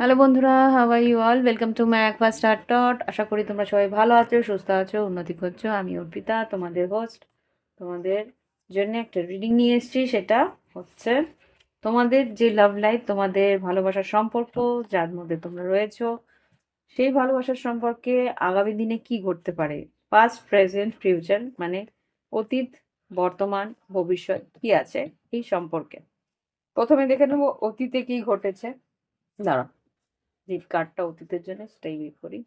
Hello বন্ধুরা, how are you all? Welcome to my একবার star টট। আশা করি তোমরা সবাই ভালো আছো, সুস্থ আছো, উন্নতি করছো। আমি অর্পিতা, তোমাদের হোস্ট। তোমাদের জন্য একটা রিডিং নিয়ে এসেছি। সেটা হচ্ছে তোমাদের যে লাভ লাইফ, তোমাদের ভালোবাসার সম্পর্ক, যার মধ্যে তোমরা রয়েছো, সেই ভালোবাসার সম্পর্কে আগামী দিনে কি ঘটতে পারে। পাস্ট, প্রেজেন্ট, ফিউচার, মানে অতীত, বর্তমান, ভবিষ্যৎ কি আছে এই সম্পর্কে। প্রথমে দেখে নেবো অতীতে কি ঘটেছে। দাঁড়া, যে কার্ডটা অতীতের জন্য সেটাই বের করি।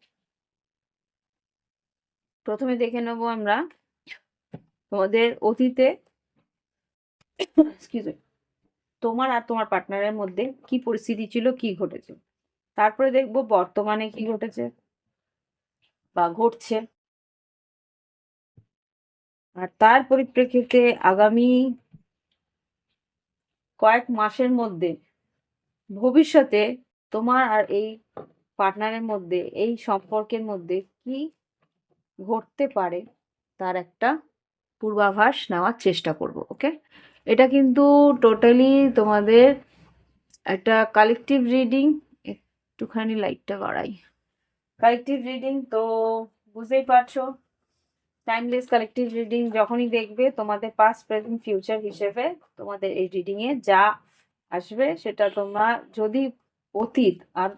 প্রথমে দেখে নেব আমরা তোমাদের অতীতে এক্সকিউজ মি, তোমার আর তোমার পার্টনারের মধ্যে কি পরিস্থিতি ছিল, কি ঘটেছে। তারপরে দেখব বর্তমানে কি ঘটেছে বা ঘটছে, আর তার পরিপ্রেক্ষিতে আগামী কয়েক মাসের মধ্যে ভবিষ্যতে তোমার আর এই পার্টনারের মধ্যে, এই সম্পর্কের মধ্যে কি ঘটতে পারে তার একটা পূর্বাভাস নেওয়ার চেষ্টা করব। ওকে, এটা কিন্তু টোটালি তোমাদের একটা কালেকটিভ রিডিং। একটুখানি লাইটটা বাড়াই। কালেকটিভ রিডিং তো বুঝতেই পারছো, টাইমলেস কালেকটিভ রিডিং। যখনই দেখবে তোমাদের পাস্ট, প্রেজেন্ট, ফিউচার হিসেবে তোমাদের এই রিডিং এ যা আসবে সেটা তোমরা যদি অতীত আর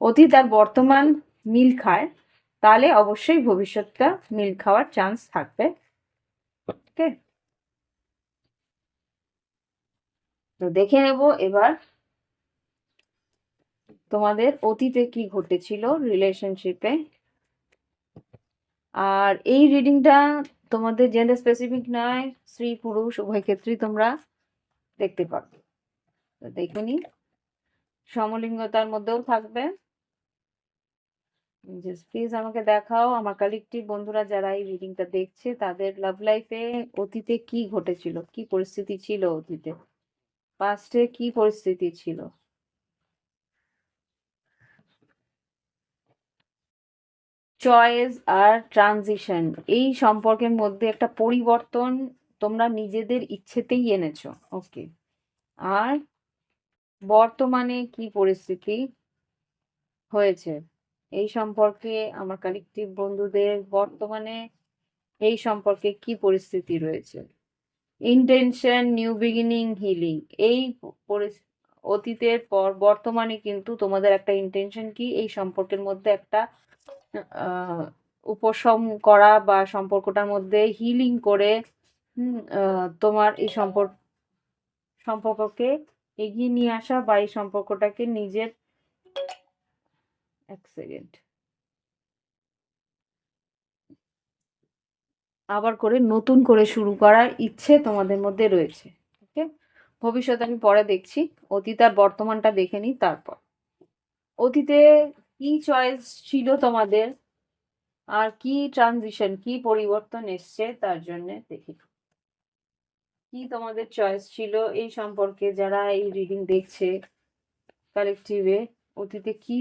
অতীত আর বর্তমান মিল খায়, তাহলে অবশ্যই ভবিষ্যৎটা মিল খাওয়ার চান্স থাকবে। ওকে, তো দেখে নেব এবার তোমাদের অতীতে কি ঘটেছিল রিলেশনশিপে। আর এই রিডিংটা তোমাদের জেন্ডার স্পেসিফিক নয়, স্ত্রী পুরুষ উভয় ক্ষেত্রেই তোমরা দেখতে পারো। তো দেখে নি, সমলিঙ্গতার মধ্যেও থাকবে। প্লিজ আমাকে দেখাও আমার কালেকটিভ বন্ধুরা যারা এই রিডিংটা দেখছে, তাদের লাভ লাইফে অতীতে কি ঘটেছিল, কি পরিস্থিতি ছিল, অতীতে পাস্টে কি পরিস্থিতি ছিল। চয়েস আর ট্রানজিশন, এই সম্পর্কের মধ্যে একটা পরিবর্তন তোমরা নিজেদের ইচ্ছেতেই এনেছো। ওকে, আর বর্তমানে কি পরিস্থিতি হয়েছে এই সম্পর্কে, আমার কালেকটিভ বন্ধুদের বর্তমানে এই সম্পর্কে কি পরিস্থিতি রয়েছে। Intention, new beginning, healing. এই অতীতের পর বর্তমানে কিন্তু তোমাদের একটা ইন্টেনশন কি, এই সম্পর্কের মধ্যে একটা আহ উপশম করা বা সম্পর্কটার মধ্যে হিলিং করে তোমার এই সম্পর্ককে এগিয়ে নিয়ে আসা বা এই সম্পর্কটাকে নিজের, এক সেকেন্ড, আবার করে নতুন করে শুরু করার ইচ্ছে তোমাদের মধ্যে রয়েছে। ওকে, ভবিষ্যৎ আমি পরে দেখছি, অতীত আর বর্তমানটা দেখে নিই তারপর। অতীতে কি চয়েস ছিল তোমাদের, আর কি ট্রানজিশন, কি পরিবর্তন এসছে তার জন্য দেখি। কি তোমাদের চয়েস ছিল এই সম্পর্কে, যারা এই রিডিং দেখছে কালেকটিভে, অতীতে কি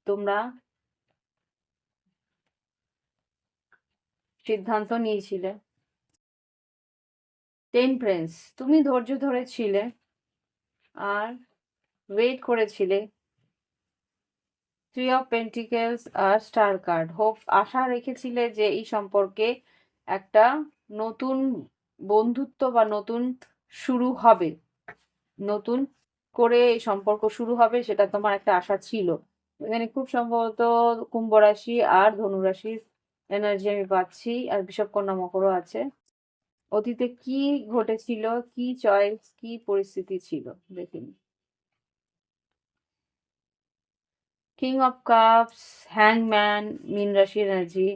তোমরা সিদ্ধান্ত নিয়েছিলে। টেম্পারেন্স, তুমি ধৈর্য ধরেছিলে আর ওয়েট করেছিলে। থ্রি অফ পেন্টিকেলস আর স্টার কার্ড, হোপ, আশা রেখেছিলে যে এই সম্পর্কে একটা নতুন বন্ধুত্ব বা নতুন শুরু হবে, নতুন করে এই সম্পর্ক শুরু হবে, সেটা তোমার একটা আশা ছিল। এখানে খুব সম্ভবত কুম্ভ রাশি আর ধনু রাশির এনার্জি আমি পাচ্ছি, আর বিষবকন্যা মকরও আছে। অতীতে কি ঘটেছিল, কি চয়েস, কি পরিস্থিতি ছিল দেখিনি। কিং অফ কাপস, হ্যাংম্যান, মীন রাশি এনার্জি।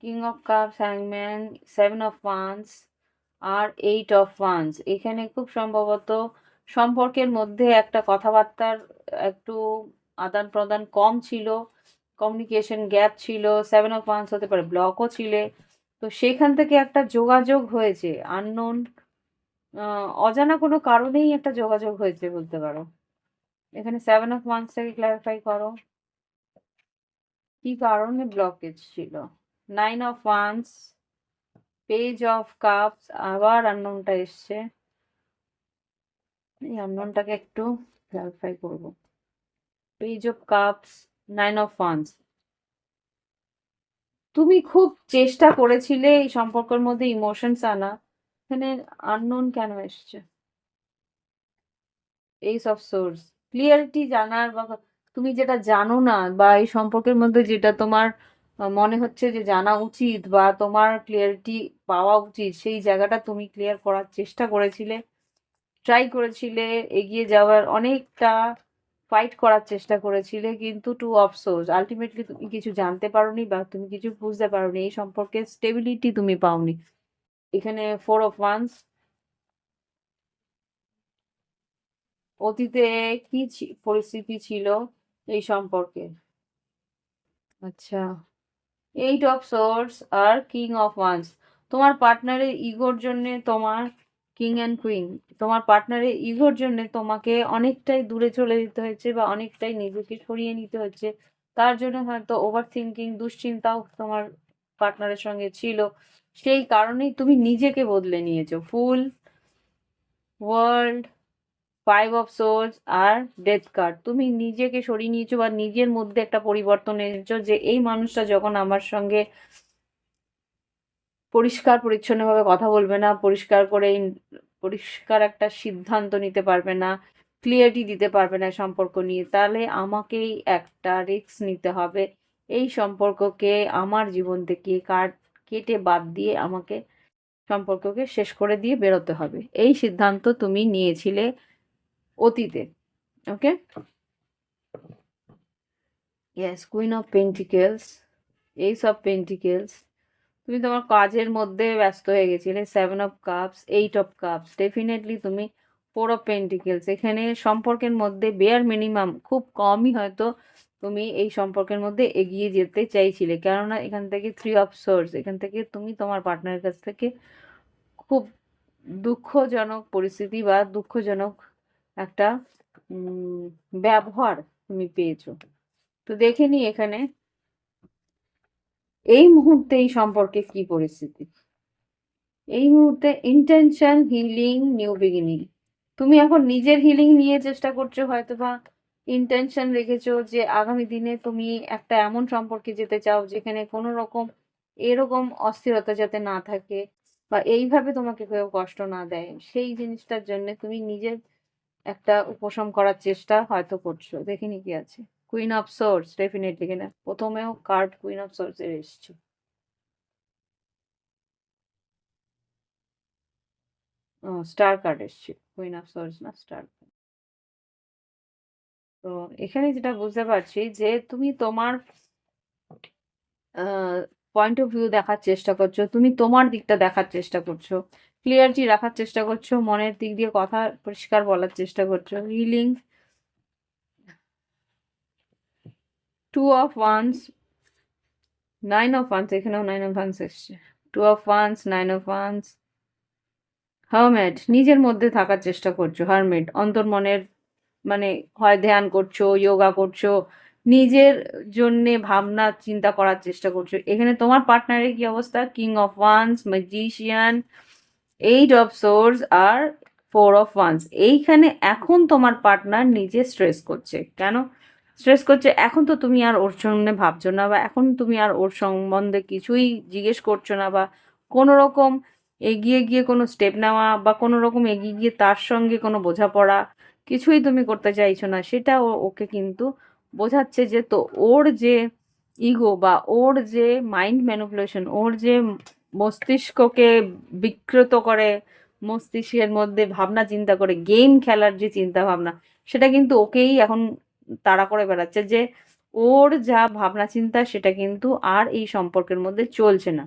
কিং অফ কাপস, হ্যাংম্যান, সেভেন অফ ওয়ান্স আর এইট অফ ওয়ান্স। এখানে খুব সম্ভবত সম্পর্কের মধ্যে একটা কথাবার্তার একটু আদান প্রদান কম ছিল, কমিউনিকেশন গ্যাপ ছিল। সেভেন অফ ওয়ান্স হতে পারে ব্লকও ছিলে, তো সেখান থেকে একটা যোগাযোগ হয়েছে আননোন, অজানা কোনো কারণেই একটা যোগাযোগ হয়েছে বলতে পারো। এখানে সেভেন অফ ওয়ান্স থেকে ক্লারিফাই করো কি কারণে ব্লকেজ ছিল। Nine of wands, page of cups, আবার আননোনটা এসছে। এই আননোনটাকে একটু ক্লারিফাই করবো। Page of cups, 9 of wands. তুমি খুব চেষ্টা করেছিলে এই সম্পর্কের মধ্যে ইমোশনস আনা, এখানে আননোন কেন এসছে? এইস অফ সোর্স, ক্লিয়ারিটি জানার বা তুমি যেটা জানো না বা এই সম্পর্কের মধ্যে যেটা তোমার মনে হচ্ছে যে জানা উচিত বা তোমার ক্লিয়ারিটি পাওয়া উচিত, সেই জায়গাটা তুমি ক্লিয়ার করার চেষ্টা করেছিলে, ট্রাই করেছিলে, এগিয়ে যাওয়ার অনেকটা ফাইট করার চেষ্টা করেছিলে, কিন্তু টু অফসোস আলটিমেটলি তুমি কিছু জানতে পারোনি বা তুমি কিছু বুঝতে পারোনি, এই সম্পর্কে স্টেবিলিটি তুমি পাওনি। এখানে 4 অফ ওয়ান্স, অতীতে কি পরিস্থিতি ছিল এই সম্পর্কে? আচ্ছা, 8 অফ সোর্স আর কিং অফ ওয়ান্স। তোমার পার্টনারের ইগোর জন্য তোমার কিং অ্যান্ড কুইন, তোমার পার্টনারের ইগোর জন্য তোমাকে অনেকটাই দূরে চলে যেতে হয়েছে বা অনেকটাই নিজেকে সরিয়ে নিতে হচ্ছে। তার জন্য হয়তো ওভার থিঙ্কিং, দুশ্চিন্তাও তোমার পার্টনারের সঙ্গে ছিল। সেই কারণেই তুমি নিজেকে বদলে নিয়েছো। ফুল, ওয়ার্ল্ড, 5 অফ সোর্স আর ডেথ কার্ড। তুমি নিজেকে সরিয়ে নিয়েছো বা নিজের মধ্যে একটা পরিবর্তন এনেছো যে এই মানুষটা যখন আমার সঙ্গে পরিষ্কার পরিচ্ছন্নভাবে কথা বলবে না, পরিষ্কার একটা সিদ্ধান্ত নিতে পারবে না, ক্লিয়ারিটি দিতে পারবে না সম্পর্ক নিয়ে, তাহলে আমাকেই একটা রিস্ক নিতে হবে। এই সম্পর্ককে আমার জীবন থেকে কেটে বাদ দিয়ে আমাকে সম্পর্ককে শেষ করে দিয়ে বেরোতে হবে। এই সিদ্ধান্ত তুমি নিয়েছিলে অতীতে। Okay, yes, queen of pentacles, ace of pentacles. তুমি তোমার কাজের মধ্যে ব্যস্ত হয়ে গেছিলে। 7 of cups, 8 of cups, definitely তুমি 4 অফ পেন্টিকেলস। এখানে সম্পর্কের মধ্যে বেয়ার মিনিমাম খুব কমই হয়তো তুমি এই সম্পর্কের মধ্যে এগিয়ে যেতে চাইছিলে, কেননা এখান থেকে 3 অফ সোর্স, এখান থেকে তুমি তোমার পার্টনারের কাছ থেকে খুব দুঃখজনক পরিস্থিতি বা দুঃখজনক একটা ব্যবহার তুমি পেয়েছো। তো দেখে নি এখানে এই মুহূর্তে এই সম্পর্কে কি পরিস্থিতি। এই মুহূর্তে ইন্টেনশন, হিলিং, নিউ বিগিনিং। তুমি এখন নিজের হিলিং নিয়ে চেষ্টা করছো, হয়তো বা ইন্টেনশন রেখেছো যে আগামী দিনে তুমি একটা এমন সম্পর্কে যেতে চাও যেখানে কোনো রকম এরকম অস্থিরতা যাতে না থাকে বা এইভাবে তোমাকে কেউ কষ্ট না দেয়, সেই জিনিসটার জন্য তুমি নিজের একটা উপশম করার চেষ্টা হয়তো করছো। দেখিনি কি আছে, কুইন অফ সোর্স, ডেফিনেটলি কিনা প্রথমেও কার্ড কুইন অফ সোর্স এর এসছে। স্টার কার্ড এসছে, কুইন অফ সোর্স না, স্টার। তো এখানে যেটা বুঝতে পারছি যে তুমি তোমার পয়েন্ট অফ ভিউ দেখার চেষ্টা করছো, তুমি তোমার দিকটা দেখার চেষ্টা করছো, ক্লিয়ারিটি রাখার চেষ্টা করছো, মনের দিক দিয়ে কথা পরিষ্কার বলার চেষ্টা করছো। Healing, 2 of wands, 9 of wands, এখানেও 9 অফ ওয়ান্স এসছে। 2 of wands, 9 of wands, hermit, নিজের মধ্যে থাকার চেষ্টা করছো। হারমেট, অন্তর্মনের মানে হয় ধ্যান করছো, যোগা করছো, নিজের জন্যে ভাবনা চিন্তা করার চেষ্টা করছো। এখানে তোমার পার্টনারের কি অবস্থা? King of wands, magician, 8 of swords আর 4 অফ ওয়ান্স। এইখানে এখন তোমার পার্টনার নিজে স্ট্রেস করছে। কেন স্ট্রেস করছে? এখন তো তুমি আর ওর সঙ্গে ভাবছো না বা এখন তুমি আর ওর সম্বন্ধে কিছুই জিজ্ঞেস করছো না বা কোনো রকম এগিয়ে গিয়ে কোনো স্টেপ নেওয়া বা কোনো রকম এগিয়ে গিয়ে তার সঙ্গে কোনো বোঝাপড়া কিছুই তুমি করতে চাইছো না। সেটা ওকে কিন্তু বোঝাচ্ছে যে তো ওর যে ইগো বা ওর যে মাইন্ড ম্যানিপুলেশন, ওর যে মস্তিষ্ককে বিকৃত করে, মস্তিষ্কের মধ্যে ভাবনা চিন্তা করে গেম খেলার যে চিন্তা ভাবনা, সেটা কিন্তু ওকেই এখন তাড়া করে বেড়াচ্ছে যে ওর যা ভাবনা চিন্তা সেটা কিন্তু আর এই সম্পর্কের মধ্যে চলছে না।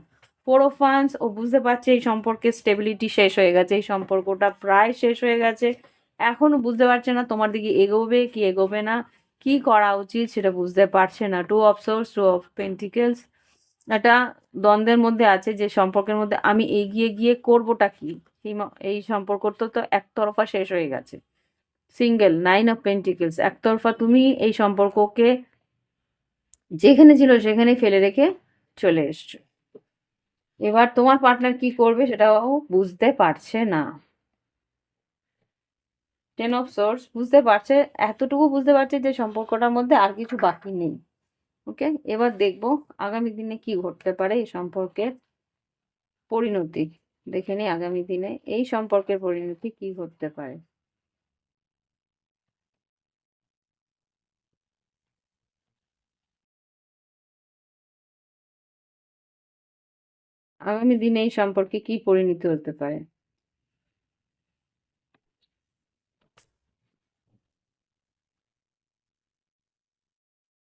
4 অফ ওয়ান্স, ও বুঝতে পারছে এই সম্পর্কের স্টেবিলিটি শেষ হয়ে গেছে, এই সম্পর্কটা প্রায় শেষ হয়ে গেছে। এখনো বুঝতে পারছে না তোমার দিকে এগোবে কি এগোবে না, কি করা উচিত সেটা বুঝতে পারছে না। 2 অফ সোর্স, 2 অফ পেন্টিকেলস, একটা দ্বন্দ্বের মধ্যে আছে যে সম্পর্কের মধ্যে আমি এগিয়ে গিয়ে করবোটা কি। এই সম্পর্কটা তো একতরফা শেষ হয়ে গেছে। সিঙ্গেল, 9 অফ পেন্টিকেলস, একতরফা তুমি এই সম্পর্ককে যেখানে ছিল সেখানেই ফেলে রেখে চলে এসছো। এবার তোমার পার্টনার কি করবে সেটাও বুঝতে পারছে না। টেন অফ সোর্স, বুঝতে পারছে, এতটুকু বুঝতে পারছে যে সম্পর্কটার মধ্যে আর কিছু বাকি নেই। ওকে, এবার দেখবো আগামী দিনে কি ঘটতে পারে এই সম্পর্কের পরিণতি। দেখে নিই আগামী দিনে এই সম্পর্কের পরিণতি কি ঘটতে পারে। আগামী দিনে এই সম্পর্কে কি পরিণতি হতে পারে।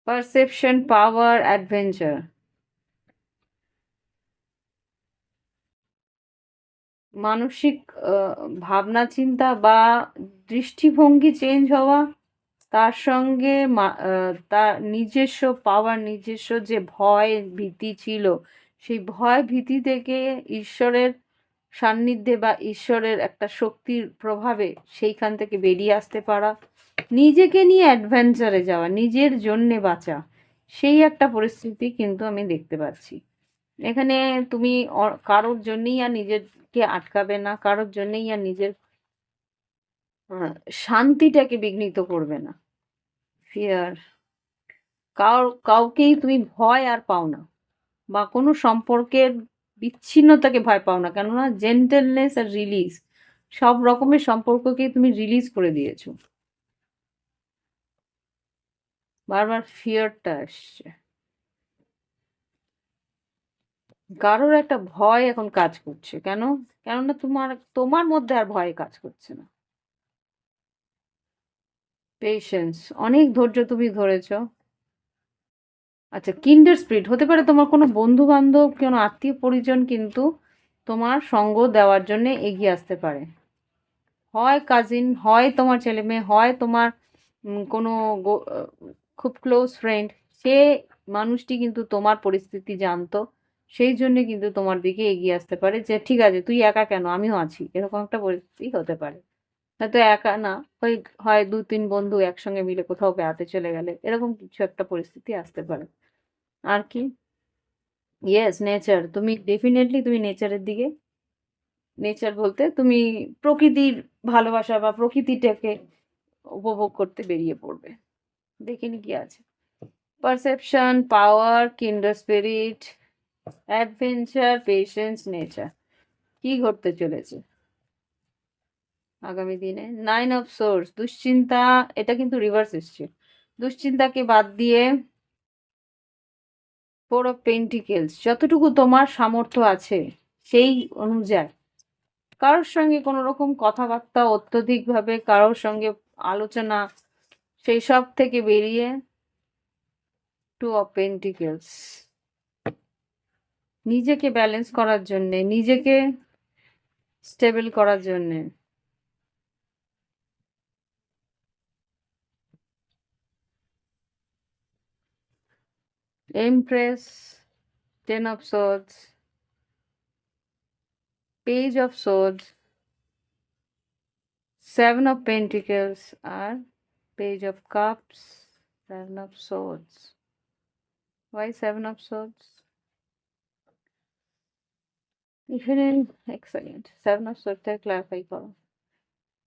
পারসেপশন, পাওয়ার, অ্যাডভেঞ্চার। মানসিক ভাবনা চিন্তা বা দৃষ্টিভঙ্গি চেঞ্জ হওয়া, তার সঙ্গে তার নিজস্ব পাওয়ার, নিজস্ব যে ভয় ভীতি ছিল, সেই ভয় ভীতি থেকে ঈশ্বরের সান্নিধ্যে বা ঈশ্বরের একটা শক্তির প্রভাবে সেইখান থেকে বেরিয়ে আসতে পারা, নিজেকে নিয়ে অ্যাডভেঞ্চারে যাওয়া, নিজের জন্যে বাঁচা, সেই একটা পরিস্থিতি কিন্তু আমি দেখতে পাচ্ছি এখানে। তুমি কারোর জন্যই আর নিজেকে আটকাবে না, কারোর জন্যই আর নিজের শান্তিটাকে বিঘ্নিত করবে না। ফিয়ার, কাউকেই তুমি ভয় আর পাও না, বা কোনো সম্পর্কের বিচ্ছিন্নতাকে ভয় পাও না, কেননা জেন্টেলনেস আর রিলিজ, সব রকমের সম্পর্ককে তুমি রিলিজ করে দিয়েছো। বারবার ফিয়ারটা আসছে, কারোর একটা ভয় এখন কাজ করছে। কেন? কেননা তোমার তোমার মধ্যে আর ভয় কাজ করছে না। পেশেন্স, অনেক ধৈর্য তুমি ধরেছো। আচ্ছা, কিন্ডার স্পিরিট হতে পারে তোমার কোনো বন্ধু বান্ধব, কোনো আত্মীয় পরিজন কিন্তু তোমার সঙ্গ দেওয়ার জন্য এগিয়ে আসতে পারে। হয় কাজিন, হয় তোমার ছেলে মেয়ে, হয় তোমার কোনো খুব ক্লোজ ফ্রেন্ড। সে মানুষটি কিন্তু তোমার পরিস্থিতি জানতো, সেই জন্য কিন্তু তোমার দিকে এগিয়ে আসতে পারে যে ঠিক আছে তুই একা কেন, আমিও আছি, এরকম একটা পরিস্থিতি হতে পারে। হয়তো একা না, ওই হয় দু তিন বন্ধু একসঙ্গে মিলে কোথাও বেড়াতে চলে গেলে, এরকম কিছু একটা পরিস্থিতি আসতে পারে। আর কি? ইয়েস, নেচার, তুমি ডেফিনেটলি তুমি নেচারের দিকে, নেচার বলতে তুমি প্রকৃতির ভালোবাসা বা প্রকৃতিটাকে উপভোগ করতে বেরিয়ে পড়বে। দেখিনি কি আছে। পারসেপশন, পাওয়ার, কিন্ডার স্পিরিট, অ্যাডভেঞ্চার, পেশেন্স, নেচার। কি ঘটতে চলেছে আগামী দিনে? নাইন অফ সোর্স, দুশ্চিন্তা, এটা কিন্তু রিভার্স এসছে। দুশ্চিন্তাকে বাদ দিয়ে ফোর অফ পেন্টিকেলস, যতটুকু তোমার সামর্থ্য আছে সেই অনুযায়ী কারোর সঙ্গে কোনো রকম কথাবার্তা, অত্যধিকভাবে কারোর সঙ্গে আলোচনা, সেই সব থেকে বেরিয়ে টু অফ পেন্টিকেলস, নিজেকে ব্যালেন্স করার জন্যে, নিজেকে স্টেবল করার জন্যে। Empress, ten of swords, page of swords, seven of pentacles আর page of cups, seven of swords. Why seven of swords? এখানে এক সেকেন্ড, সেভেন অফ সোর্ডটা ক্লারিফাই করো।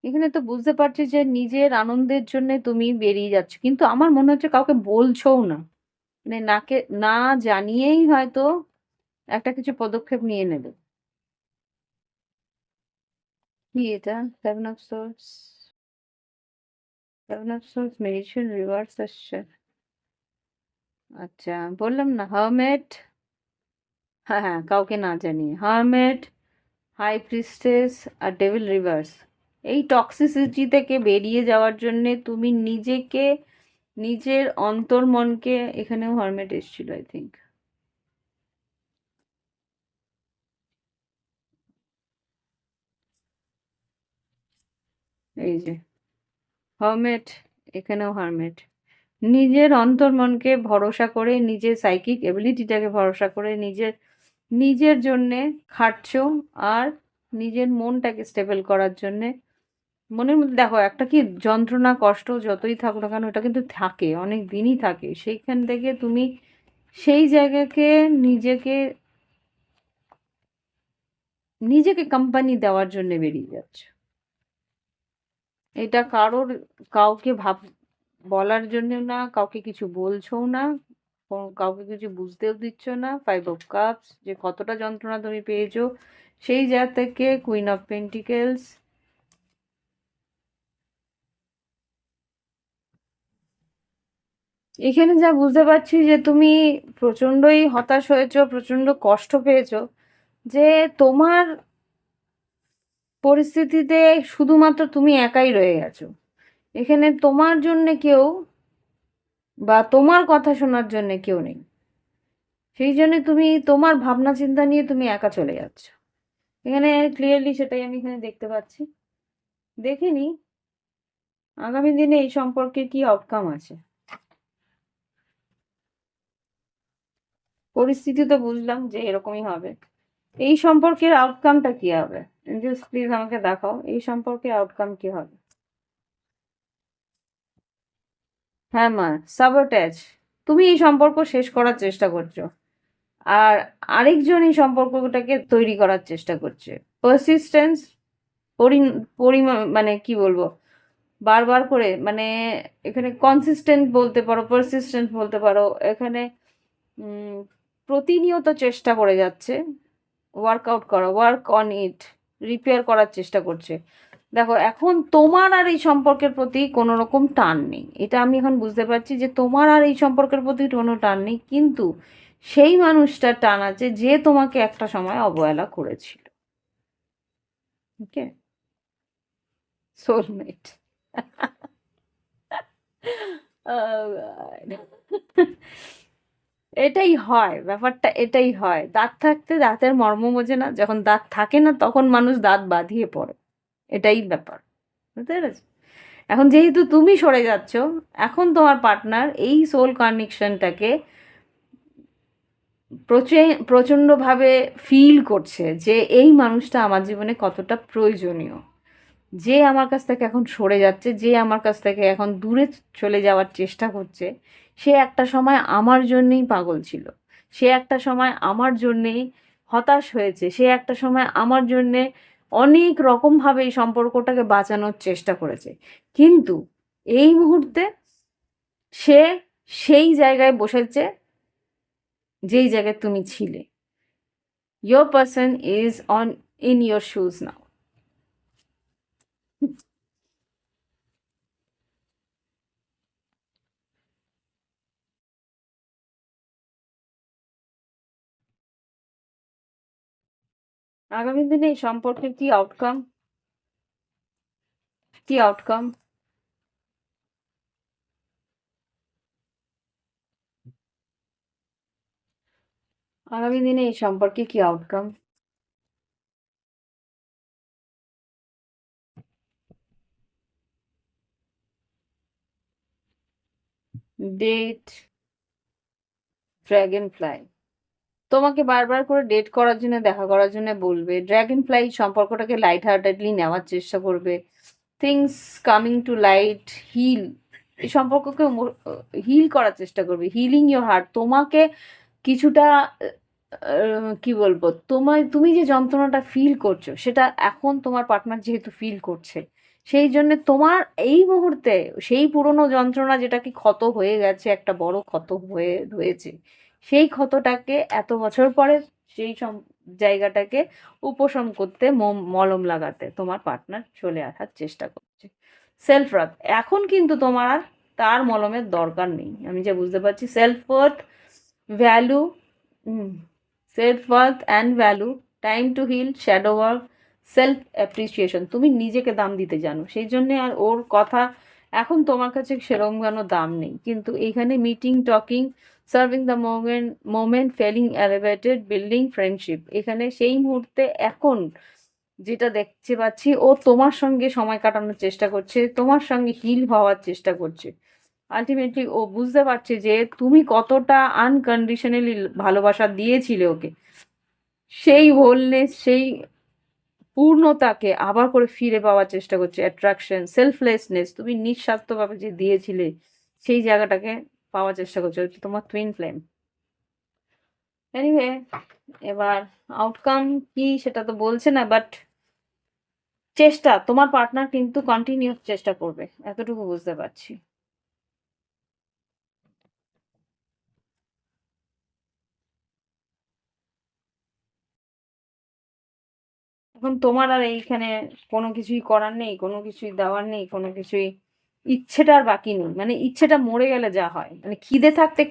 এখানে তো বুঝতে পারছি যে নিজের আনন্দের জন্য তুমি বেরিয়ে যাচ্ছ, কিন্তু আমার মনে হচ্ছে কাউকে বলছোও না, মানে নাকে না জানিয়েই হয়তো একটা কিছু পদক্ষেপ নিয়ে নেবে। কি এটা? Seven of swords, seven of swords meditation reverse আসছে। আচ্ছা, বললাম না হারমেট। হ্যাঁ হ্যাঁ, কাউকে না জানিয়ে হারমেট, হাই প্রিস্টেস আর ডেভিল রিভার্স। এই টক্সিসিটি থেকে বেরিয়ে যাওয়ার জন্যে তুমি নিজেকে, নিজের অন্তর্মনকে, এখানেও হারমেট এসেছিল আই থিঙ্ক। এই যে হারমেট, এখানেও হারমেট। নিজের অন্তর্মনকে ভরসা করে, নিজের সাইকিক এবিলিটিটাকে ভরসা করে নিজের নিজের জন্যে খাটছো, আর নিজের মনটাকে স্টেবল করার জন্যে। মনের মধ্যে দেখো একটা কি যন্ত্রণা কষ্ট যতই থাকুক না কেন, এটা কিন্তু থাকে, অনেক দিনই থাকে। সেইখান থেকে তুমি সেই জায়গাকে নিজেকে নিজেকে কোম্পানি দেওয়ার জন্য বেরিয়ে যাচ্ছ। এটা কারোর কাউকে বলার জন্য না, কাউকে কিছু বলছোও না, কাউকে কিছু বুঝতেও দিচ্ছ না। 5 অফ কাপস, যে কতটা যন্ত্রণা তুমি পেয়েছো সেই জায়গা থেকে কুইন অফ পেন্টিকেলস। এখানে যা বুঝতে পারছি যে তুমি প্রচন্ডই হতাশ হয়েছো, প্রচন্ড কষ্ট পেয়েছো, যে তোমার পরিস্থিতিতে শুধুমাত্র তুমি একাই রয়ে গেছো। এখানে তোমার জন্য কেউ বা তোমার কথা শোনার জন্য কেউ নেই। সেই জন্য তুমি তোমার ভাবনা চিন্তা নিয়ে তুমি একা চলে যাচ্ছ। এখানে ক্লিয়ারলি সেটাই আমি এখানে দেখতে পাচ্ছি। দেখিনি আগামী দিনে এই সম্পর্কে কি আউটকাম আছে। পরিস্থিতি তো বুঝলাম যে এরকমই হবে। এই সম্পর্কের আউটকামটা কি হবে? জাস্ট প্লিজ আমাকে দেখাও এই সম্পর্কের আউটকাম কি হবে। হ্যাঁ মা, সাবোটাজ। তুমি এই সম্পর্ক শেষ করার চেষ্টা করছো, আর আরেকজন এই সম্পর্কটাকে তৈরি করার চেষ্টা করছে। পারসিস্টেন্স, মানে কি বলবো, বারবার করে, মানে এখানে কনসিস্টেন্ট বলতে পারো, পারসিস্টেন্ট বলতে পারো। এখানে উম, প্রতিনিয়ত চেষ্টা করে যাচ্ছে, ওয়ার্কআউট করা, ওয়ার্ক অন ইট, রিপেয়ার করার চেষ্টা করছে। দেখো এখন তোমার আর এই সম্পর্কের প্রতি কোনো রকম টান নেই, এটা আমি এখন বুঝতে পারছি যে তোমার আর এই সম্পর্কের প্রতি কোনো টান নেই, কিন্তু সেই মানুষটার টান আছে যে তোমাকে একটা সময় অবহেলা করেছিল। ওকে, সোলমেট। এটাই হয়, ব্যাপারটা এটাই হয়। দাঁত থাকতে দাঁতের মর্ম বোঝে না, যখন দাঁত থাকে না তখন মানুষ দাঁত বাঁধিয়ে পড়ে। এটাই ব্যাপার, বুঝতে পেরেছো? এখন যেহেতু তুমি সরে যাচ্ছ, এখন তোমার পার্টনার এই সোল কানেকশনটাকে প্রচণ্ডভাবে ফিল করছে যে এই মানুষটা আমার জীবনে কতটা প্রয়োজনীয়। যে আমার কাছ থেকে এখন সরে যাচ্ছে, যে আমার কাছ থেকে এখন দূরে চলে যাওয়ার চেষ্টা করছে, সে একটা সময় আমার জন্যেই পাগল ছিল। সে একটা সময় আমার জন্যেই হতাশ হয়েছে। সে একটা সময় আমার জন্যে অনেক রকমভাবে এই সম্পর্কটাকে বাঁচানোর চেষ্টা করেছে। কিন্তু এই মুহূর্তে সে সেই জায়গায় বসেছে যেই জায়গায় তুমি ছিলে। Your person is on in your shoes now. আগামী দিনে এই সম্পর্কের কি আউটকাম, কি আউটকাম? আগামী দিনে এই সম্পর্কে কি আউটকাম? Date, dragon fly. তোমাকে বারবার করে ডেট করার জন্য, দেখা করার জন্য বলবে। ড্র্যাগন ফ্লাই সম্পর্কটাকে লাইট হার্টেডলি নেওয়ার চেষ্টা করবে। Things coming to light, heal, এই সম্পর্ককে হিল করার চেষ্টা করবে। হিলিং ইয়োর হার্ট, তোমাকে কিছুটা কি বলবো, তুমি যে যন্ত্রণাটা ফিল করছো সেটা এখন তোমার পার্টনার যেহেতু ফিল করছে, সেই জন্য তোমার এই মুহূর্তে সেই পুরনো যন্ত্রণা যেটা কি ক্ষত হয়ে গেছে, একটা বড় ক্ষত হয়ে রয়েছে, সেই ক্ষতটাকে এত বছর পরে সেই জায়গাটাকে উপশম করতে, মলম লাগাতে তোমার পার্টনার চলে আসার চেষ্টা করছে। সেলফ ওয়ার্থ, এখন কিন্তু তোমার আর তার মলমের দরকার নেই, আমি যা বুঝতে পারছি। Self worth, value, self worth and value, time to heal, shadow work, self appreciation. তুমি নিজেকে দাম দিতে জানো, সেই জন্যে আর ওর কথা এখন তোমার কাছে সেরকম কোনো দাম নেই। কিন্তু এইখানে meeting, talking, serving the moment, felling elevated, building friendship, এখানে সেই মুহূর্তে এখন যেটা দেখতে পাচ্ছি, ও তোমার সঙ্গে সময় কাটানোর চেষ্টা করছে, তোমার সঙ্গে হিল হওয়ার চেষ্টা করছে। আলটিমেটলি ও বুঝতে পারছে যে তুমি কতটা আনকন্ডিশনালি ভালোবাসা দিয়েছিলে ওকে। সেই হোলনেস, সেই পূর্ণতাকে আবার করে ফিরে পাওয়ার চেষ্টা করছে। অ্যাট্রাকশন, সেলফলেসনেস, তুমি নিঃস্বার্থভাবে যে দিয়েছিলে সেই জায়গাটাকে পাওয়ার চেষ্টা করছে, হচ্ছে তোমার টুইন ফ্লেম। এনিওয়ে, এবার আউটকাম কি সেটা তো বলছে না, বাট চেষ্টা, তোমার পার্টনার কিন্তু কন্টিনিউয়াস চেষ্টা করবে, এতটুকু বুঝতে পারছি। এখন তোমার আর এইখানে কোনো কিছুই করার নেই, কোনো কিছুই দেওয়ার নেই, কোনো কিছুই, ইচ্ছেটা আর বাকি নেই। মানে ইচ্ছেটা মরে গেলে যা হয়, মানে খিদে থাকতে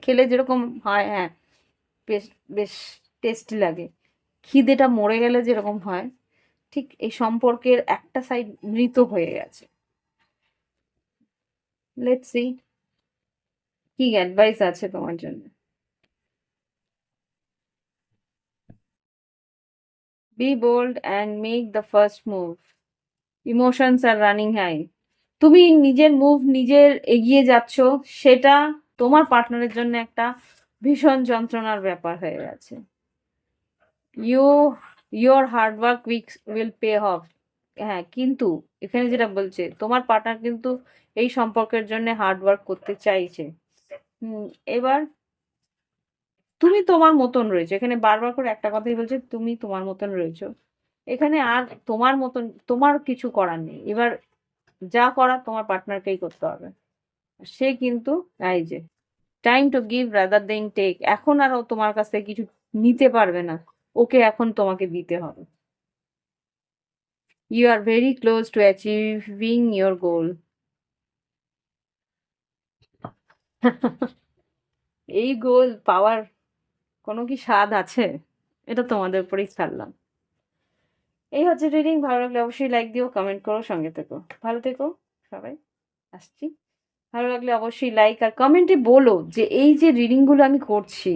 খেলে যেরকম হয়, হ্যাঁ বেশ বেশ টেস্টি লাগে, খিদেটা মরে গেলে যেরকম হয়, ঠিক এই সম্পর্কের একটা সাইড মৃত হয়ে গেছে। লেটস সি কি অ্যাডভাইস আছে তোমার জন্য। Be bold and make the first move, emotions are running high. তুমি নিজের মুভ নিজের এগিয়ে যাচ্ছ, সেটা তোমার পার্টনারের জন্য একটা ভীষণ যন্ত্রণার ব্যাপার হয়ে গেছে। You your hard work will pay off. হ্যাঁ, কিন্তু এখানে যেটা বলছে, তোমার পার্টনার কিন্তু এই সম্পর্কের জন্য হার্ড ওয়ার্ক করতে চাইছে। হুম, এবার তুমি তোমার মতন রয়েছো, এখানে বারবার করে একটা কথাই বলছে, তুমি তোমার মতন রয়েছো, এখানে আর তোমার মতন তোমার কিছু করার নেই। এবার যা করার তোমার পার্টনারকেই করতে হবে। সে কিন্তু এই যে time to give rather than take, এখন আর ও তোমার কাছ থেকে কিছু নিতে পারবে না, ওকে এখন তোমাকে দিতে হবে। You are very close to achieving your goal. এই গোল পাওয়ার কোনো কি স্বাদ আছে? এটা তোমাদের উপরেই ছাড়লাম। এই হচ্ছে রিডিং, ভালো লাগলে অবশ্যই লাইক দিও, কমেন্ট করো, সঙ্গে থেকো, ভালো থেকো সবাই। আসছি, ভালো লাগলে অবশ্যই লাইক আর কমেন্টে বলো যে এই যে রিডিংগুলো আমি করছি,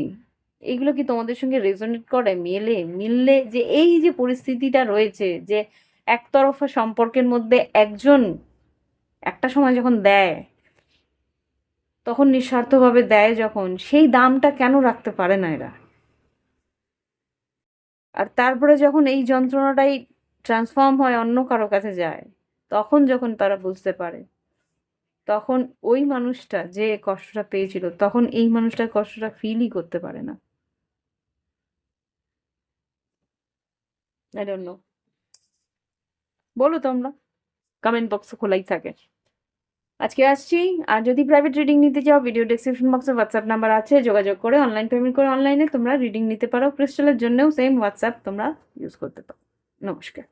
এগুলো কি তোমাদের সঙ্গে রেজোনেট করে, মিললে যে এই যে পরিস্থিতিটা রয়েছে, যে একতরফা সম্পর্কের মধ্যে একজন একটা সময় যখন দেয়, তখন নিঃস্বার্থভাবে দেয় যখন, সেই দামটা কেন রাখতে পারে না এরা? আর তারপরে যখন এই যন্ত্রণাটাই ট্রান্সফর্ম হয়, অন্য কারো কাছে যায়, তখন যখন তারা বুঝতে পারে, তখন ওই মানুষটা যে কষ্টটা পেয়েছিল, তখন এই মানুষটার কষ্টটা ফিলই করতে পারে না। আই ডোন্ট নো, বলো তোমরা, কমেন্ট বক্স খোলাই থাকে। আজকে আসছি। আর যদি প্রাইভেট রিডিং নিতে চাও, ভিডিও ডেসক্রিপশন বক্সে হোয়াটসঅ্যাপ নাম্বার আছে, যোগাযোগ করে অনলাইন পেমেন্ট করে অনলাইনে তোমরা রিডিং নিতে পারো। ক্রিস্টালের জন্যও সেম হোয়াটসঅ্যাপ তোমরা ইউজ করতে পারো। নমস্কার।